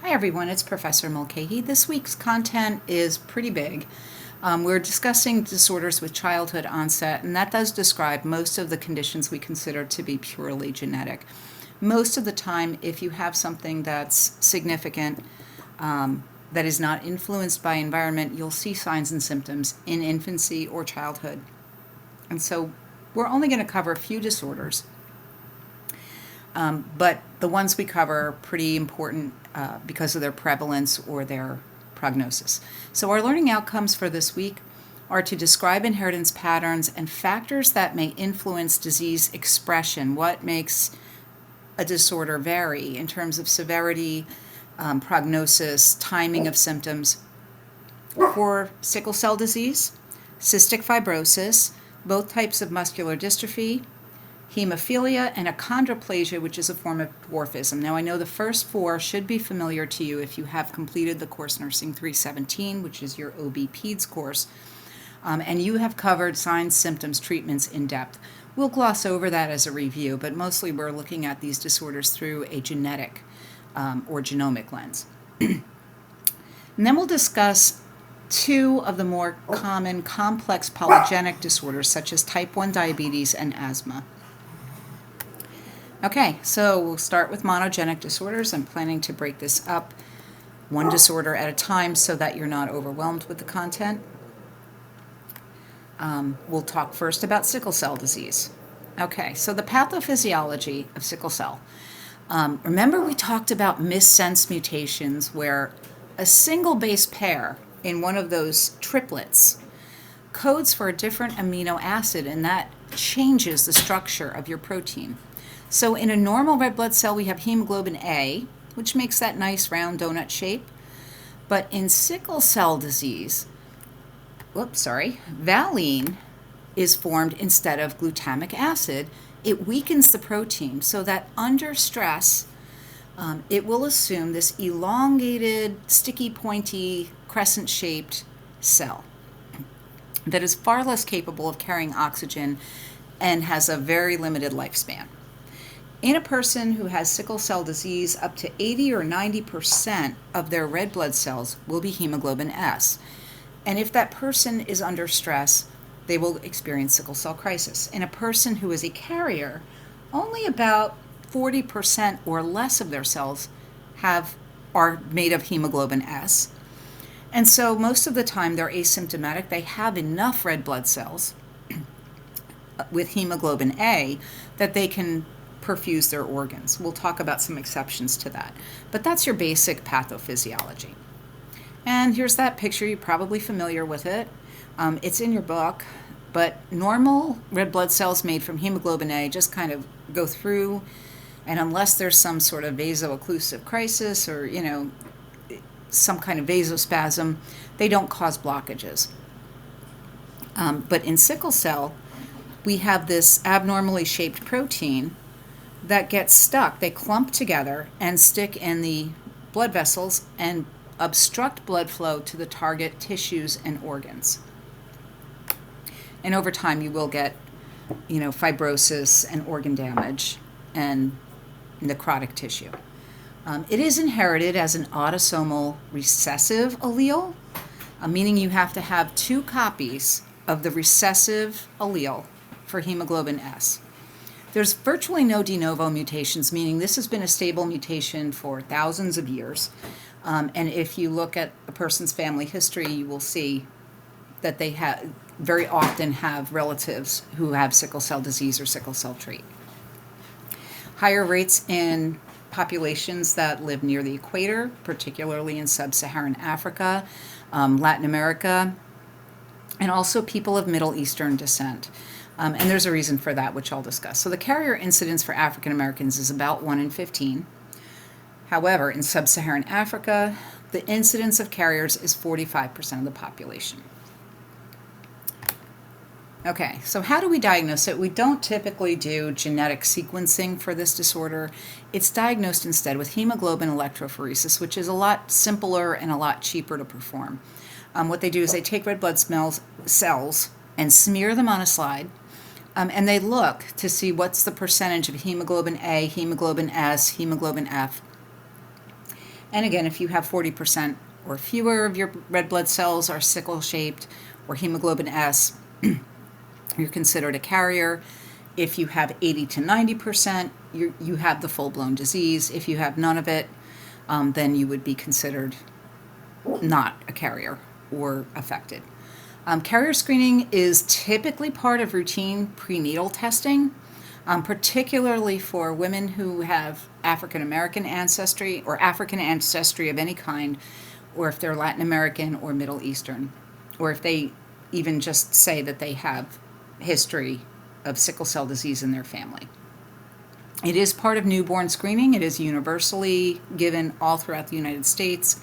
Hi everyone, it's Professor Mulcahy. This week's content is pretty big. We're discussing disorders with childhood onset, and that does describe most of the conditions we consider to be purely genetic. Most of the time, if you have something that's significant, that is not influenced by environment, you'll see signs and symptoms in infancy or childhood. And so we're only going to cover a few disorders. But the ones we cover are pretty important because of their prevalence or their prognosis. So our learning outcomes for this week are to describe inheritance patterns and factors that may influence disease expression. What makes a disorder vary in terms of severity, prognosis, timing of symptoms. For sickle cell disease, cystic fibrosis, both types of muscular dystrophy, hemophilia, and achondroplasia, which is a form of dwarfism. Now, I know the first four should be familiar to you if you have completed the course Nursing 317, which is your OB-PEDS course, and you have covered signs, symptoms, treatments in depth. We'll gloss over that as a review, but mostly we're looking at these disorders through a genetic or genomic lens. And then we'll discuss two of the more common complex polygenic disorders, such as type 1 diabetes and asthma. Okay, so we'll start with monogenic disorders. I'm planning to break this up one disorder at a time so that you're not overwhelmed with the content. We'll talk first about sickle cell disease. Okay, so the pathophysiology of sickle cell. Remember we talked about missense mutations where a single base pair in one of those triplets codes for a different amino acid, and that changes the structure of your protein. So in a normal red blood cell, we have hemoglobin A, which makes that nice round donut shape. But in sickle cell disease, valine is formed instead of glutamic acid. It weakens the protein so that under stress, it will assume this elongated, sticky, pointy, crescent-shaped cell that is far less capable of carrying oxygen and has a very limited lifespan. In a person who has sickle cell disease, up to 80 or 90% of their red blood cells will be hemoglobin S. And if that person is under stress, they will experience sickle cell crisis. In a person who is a carrier, only about 40% or less of their cells are made of hemoglobin S. And so most of the time they're asymptomatic. They have enough red blood cells with hemoglobin A that they can perfuse their organs. We'll talk about some exceptions to that. But that's your basic pathophysiology. And here's that picture. You're probably familiar with it. It's in your book. But normal red blood cells made from hemoglobin A just kind of go through, and unless there's some sort of vaso-occlusive crisis or, some kind of vasospasm, they don't cause blockages. But in sickle cell, we have this abnormally shaped protein that gets stuck. They clump together and stick in the blood vessels and obstruct blood flow to the target tissues and organs. And over time, you will get, fibrosis and organ damage and necrotic tissue. It is inherited as an autosomal recessive allele, meaning you have to have two copies of the recessive allele for hemoglobin S. There's virtually no de novo mutations, meaning this has been a stable mutation for thousands of years. And if you look at a person's family history, you will see that they very often have relatives who have sickle cell disease or sickle cell trait. Higher rates in populations that live near the equator, particularly in sub-Saharan Africa, Latin America, and also people of Middle Eastern descent. And there's a reason for that, which I'll discuss. So the carrier incidence for African Americans is about 1 in 15. However, in sub-Saharan Africa, the incidence of carriers is 45% of the population. Okay, so how do we diagnose it? We don't typically do genetic sequencing for this disorder. It's diagnosed instead with hemoglobin electrophoresis, which is a lot simpler and a lot cheaper to perform. What they do is they take red blood cells and smear them on a slide, and they look to see what's the percentage of hemoglobin A, hemoglobin S, hemoglobin F. And again, if you have 40% or fewer of your red blood cells are sickle-shaped or hemoglobin S, you're considered a carrier. If you have 80 to 90%, you have the full-blown disease. If you have none of it, then you would be considered not a carrier or affected. Carrier screening is typically part of routine prenatal testing, particularly for women who have African American ancestry or African ancestry of any kind, or if they're Latin American or Middle Eastern, or if they even just say that they have history of sickle cell disease in their family. It is part of newborn screening. It is universally given all throughout the United States.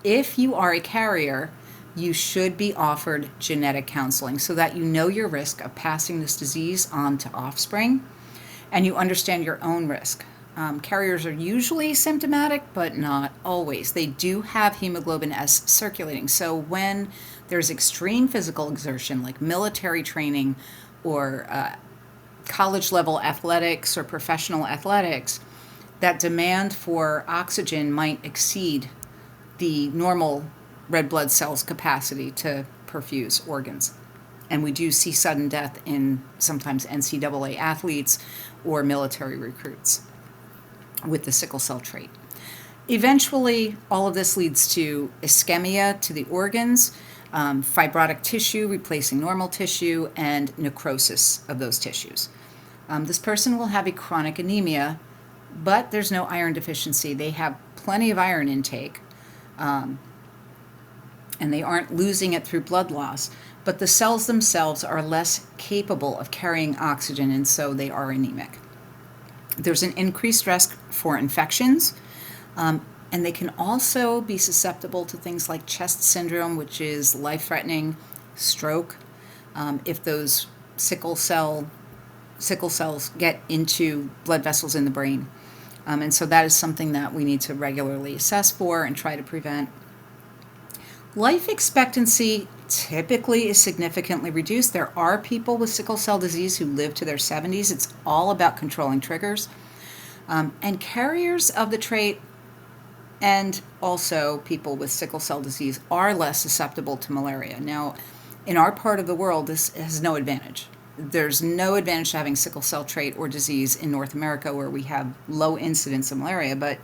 If you are a carrier, you should be offered genetic counseling so that you know your risk of passing this disease on to offspring and you understand your own risk. Carriers are usually symptomatic, but not always. They do have hemoglobin S circulating. So when there's extreme physical exertion, like military training or college level athletics or professional athletics, that demand for oxygen might exceed the normal red blood cells' capacity to perfuse organs. And we do see sudden death in sometimes NCAA athletes or military recruits with the sickle cell trait. Eventually, all of this leads to ischemia to the organs, fibrotic tissue replacing normal tissue, and necrosis of those tissues. This person will have a chronic anemia, but there's no iron deficiency. They have plenty of iron intake, and they aren't losing it through blood loss, but the cells themselves are less capable of carrying oxygen, and so they are anemic. There's an increased risk for infections, and they can also be susceptible to things like chest syndrome, which is life-threatening, stroke, if those sickle cells get into blood vessels in the brain. And so that is something that we need to regularly assess for and try to prevent. Life expectancy typically is significantly reduced. There are people with sickle cell disease who live to their 70s. It's all about controlling triggers. And carriers of the trait and also people with sickle cell disease are less susceptible to malaria. Now, in our part of the world, this has no advantage. There's no advantage to having sickle cell trait or disease in North America where we have low incidence of malaria, but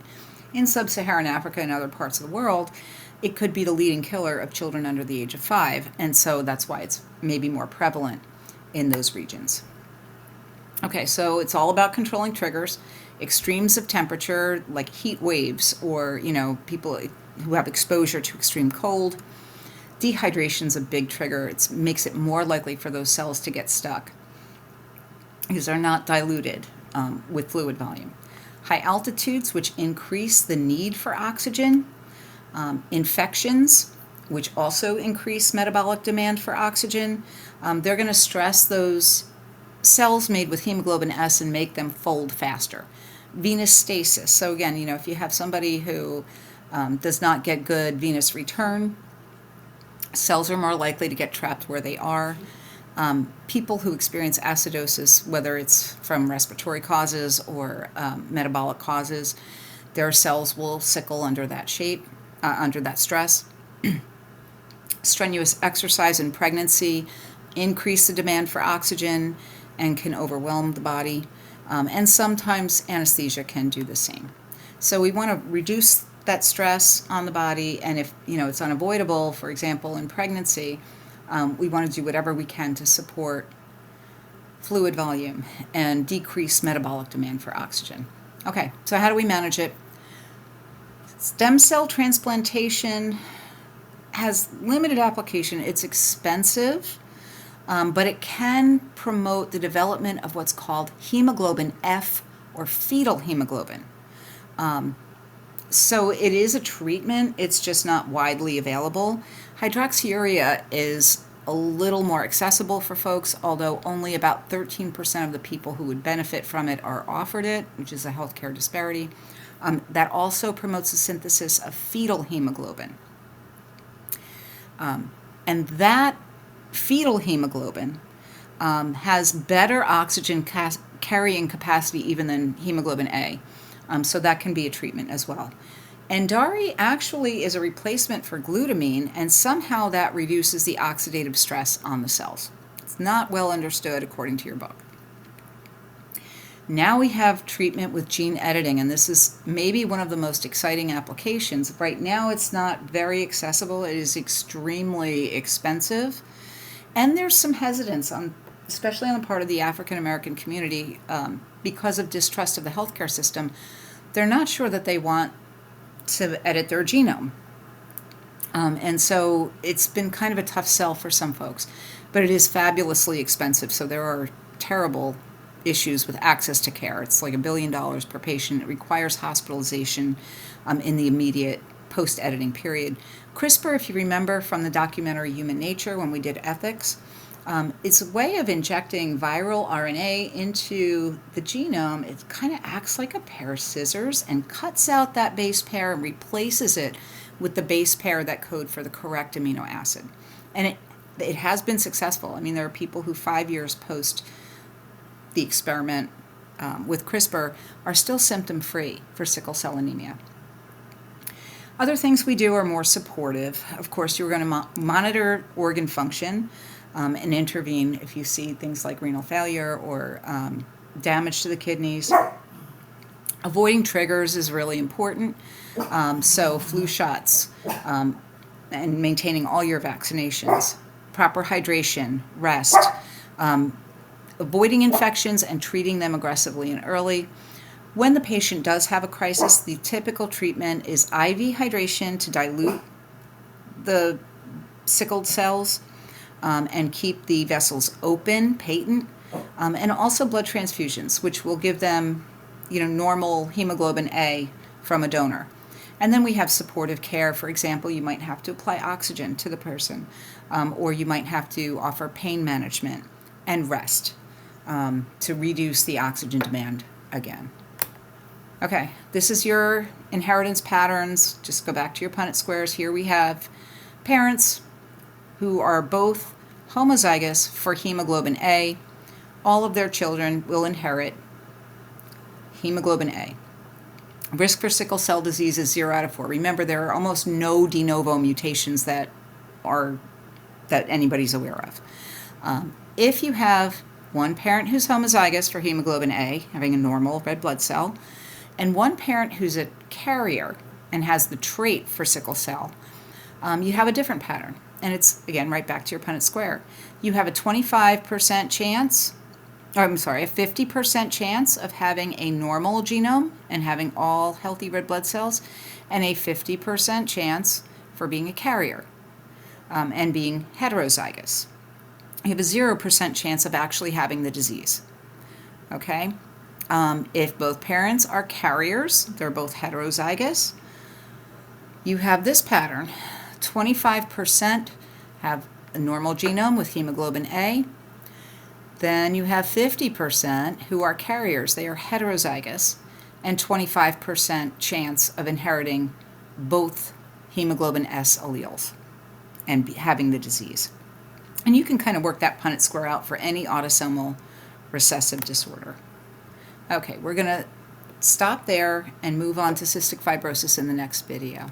in sub-Saharan Africa and other parts of the world, it could be the leading killer of children under the age of 5, and so that's why it's maybe more prevalent in those regions. Okay, so it's all about controlling triggers, extremes of temperature like heat waves or, people who have exposure to extreme cold. Dehydration is a big trigger. It makes it more likely for those cells to get stuck because they're not diluted with fluid volume. High altitudes, which increase the need for oxygen. Infections, which also increase metabolic demand for oxygen. They're going to stress those cells made with hemoglobin S and make them fold faster. Venous stasis. So again, if you have somebody who does not get good venous return, cells are more likely to get trapped where they are. People who experience acidosis, whether it's from respiratory causes or metabolic causes, their cells will sickle under that shape, under that stress. Strenuous exercise in pregnancy increase the demand for oxygen and can overwhelm the body. And sometimes anesthesia can do the same. So we want to reduce that stress on the body, and if it's unavoidable, for example, in pregnancy, we want to do whatever we can to support fluid volume and decrease metabolic demand for oxygen. Okay, so how do we manage it? Stem cell transplantation has limited application. It's expensive, but it can promote the development of what's called hemoglobin F or fetal hemoglobin. So it is a treatment, it's just not widely available. Hydroxyurea is a little more accessible for folks, although only about 13% of the people who would benefit from it are offered it, which is a healthcare disparity. That also promotes the synthesis of fetal hemoglobin. And that fetal hemoglobin has better oxygen carrying capacity even than hemoglobin A. So that can be a treatment as well. Andari actually is a replacement for glutamine, and somehow that reduces the oxidative stress on the cells. It's not well understood according to your book. Now we have treatment with gene editing, and this is maybe one of the most exciting applications. Right now it's not very accessible. It is extremely expensive, and there's some hesitance, especially on the part of the African American community, because of distrust of the healthcare system. They're not sure that they want to edit their genome. And so it's been kind of a tough sell for some folks, but it is fabulously expensive. So there are terrible issues with access to care. It's like $1 billion per patient. It requires hospitalization in the immediate post-editing period. CRISPR, if you remember from the documentary Human Nature when we did ethics, it's a way of injecting viral RNA into the genome. It kind of acts like a pair of scissors and cuts out that base pair and replaces it with the base pair that code for the correct amino acid. And it has been successful. I mean, there are people who 5 years post the experiment with CRISPR are still symptom-free for sickle cell anemia. Other things we do are more supportive. Of course, you're going to monitor organ function and intervene if you see things like renal failure or damage to the kidneys. Avoiding triggers is really important. So flu shots and maintaining all your vaccinations, proper hydration, rest, avoiding infections and treating them aggressively and early. When the patient does have a crisis, the typical treatment is IV hydration to dilute the sickled cells and keep the vessels open, patent, and also blood transfusions, which will give them, normal hemoglobin A from a donor. And then we have supportive care. For example, you might have to apply oxygen to the person, or you might have to offer pain management and rest to reduce the oxygen demand again. Okay, this is your inheritance patterns. Just go back to your Punnett squares. Here we have parents who are both homozygous for hemoglobin A. All of their children will inherit hemoglobin A. Risk for sickle cell disease is 0 out of 4. Remember, there are almost no de novo mutations that anybody's aware of. If you have one parent who's homozygous for hemoglobin A, having a normal red blood cell, and one parent who's a carrier and has the trait for sickle cell, you have a different pattern. And it's, again, right back to your Punnett square. You have a 25% chance, a 50% chance of having a normal genome and having all healthy red blood cells, and a 50% chance for being a carrier and being heterozygous. You have a 0% chance of actually having the disease. Okay? If both parents are carriers, they're both heterozygous, you have this pattern. 25% have a normal genome with hemoglobin A. Then you have 50% who are carriers. They are heterozygous, and 25% chance of inheriting both hemoglobin S alleles and having the disease. And you can kind of work that Punnett square out for any autosomal recessive disorder. Okay, we're going to stop there and move on to cystic fibrosis in the next video.